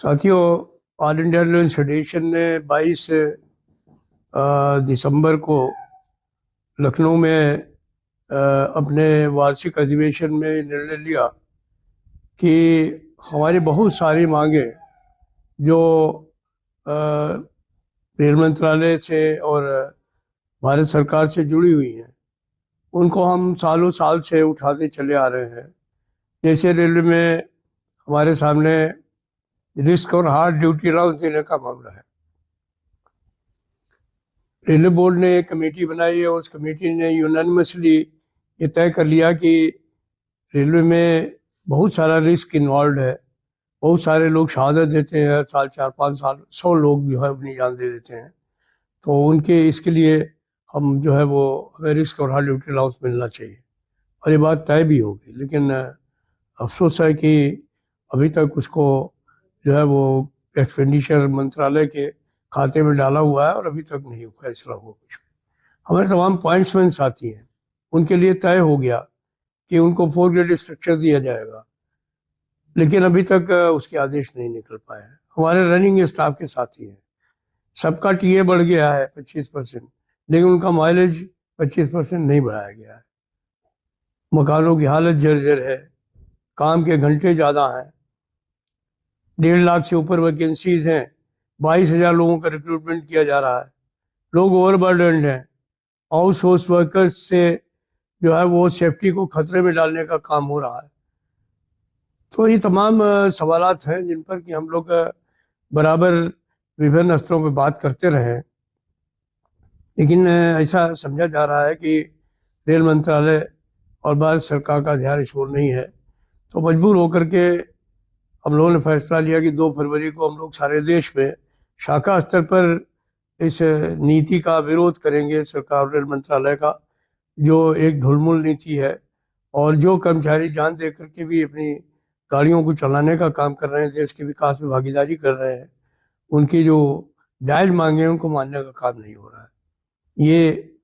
साथियों, all India airlines federation ने 22 दिसंबर को लखनऊ में अपने वार्षिक अधिवेशन में निर्णय लिया कि हमारी बहुत सारी मांगे जो रेल मंत्रालय से और भारत सरकार से जुड़ी हुई हैं, उनको हम सालों साल से उठाते चले आ रहे हैं। जैसे रेलवे में हमारे सामने रिस्क और हार्ड ड्यूटी अलाउंस देने का मामला है। रेलवे बोर्ड ने एक कमेटी बनाई है और उस कमेटी ने यूनानिमसली ये तय कर लिया कि रेलवे में बहुत सारा रिस्क इन्वॉल्व है। बहुत सारे लोग शहादत देते हैं हर साल, 4-5 साल 100 लोग जो है अपनी जान दे देते हैं। तो उनके इसके लिए हम जो है वो हमें रिस्क और हार्ड ड्यूटी अलाउंस मिलना चाहिए और ये बात तय भी होगी। लेकिन अफसोस है कि अभी तक उसको जो है वो एक्सपेंडिचर मंत्रालय के खाते में डाला हुआ है और अभी तक नहीं फैसला हुआ कुछ। हमारे तमाम पॉइंट्स में साथी हैं, उनके लिए तय हो गया कि उनको 4 ग्रेड स्ट्रक्चर दिया जाएगा, लेकिन अभी तक उसके आदेश नहीं निकल पाए हैं। हमारे रनिंग स्टाफ के साथी हैं, सबका टीए बढ़ गया है 25%, लेकिन उनका माइलेज 25% नहीं बढ़ाया गया है। मकानों की हालत जर्जर है, काम के घंटे ज़्यादा हैं, 1.5 लाख से ऊपर वैकेंसीज हैं, 22,000 लोगों का रिक्रूटमेंट किया जा रहा है। लोग ओवरबर्डन्ड हैं। आउटसोर्स वर्कर्स से जो है वो सेफ्टी को खतरे में डालने का काम हो रहा है। तो ये तमाम सवालात हैं जिन पर कि हम लोग बराबर विभिन्न स्तरों पर बात करते रहे, लेकिन ऐसा समझा जा रहा है कि रेल मंत्रालय और भारत सरकार का ध्यान इस ओर नहीं है। तो मजबूर होकर के हम लोगों ने फैसला लिया कि 2 फरवरी को हम लोग सारे देश में शाखा स्तर पर इस नीति का विरोध करेंगे, सरकार रेल मंत्रालय का जो एक ढुलमुल नीति है और जो कर्मचारी जान दे करके भी अपनी गाड़ियों को चलाने का काम कर रहे हैं, देश के विकास में भागीदारी कर रहे हैं, उनकी जो जायज मांगे हैं उनको मानने का काम नहीं हो रहा है। ये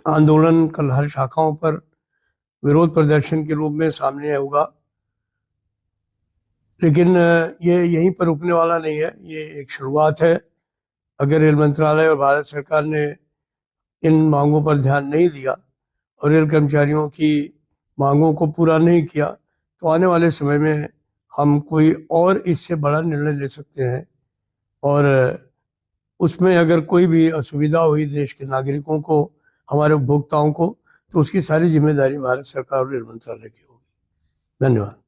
आंदोलन कल हर शाखाओं पर विरोध प्रदर्शन के रूप में सामने होगा, लेकिन ये यहीं पर रुकने वाला नहीं है। ये एक शुरुआत है। अगर रेल मंत्रालय और भारत सरकार ने इन मांगों पर ध्यान नहीं दिया और रेल कर्मचारियों की मांगों को पूरा नहीं किया, तो आने वाले समय में हम कोई और इससे बड़ा निर्णय ले सकते हैं और उसमें अगर कोई भी असुविधा हुई देश के नागरिकों को, हमारे उपभोक्ताओं को, तो उसकी सारी जिम्मेदारी भारत सरकार और रेल मंत्रालय की होगी। धन्यवाद।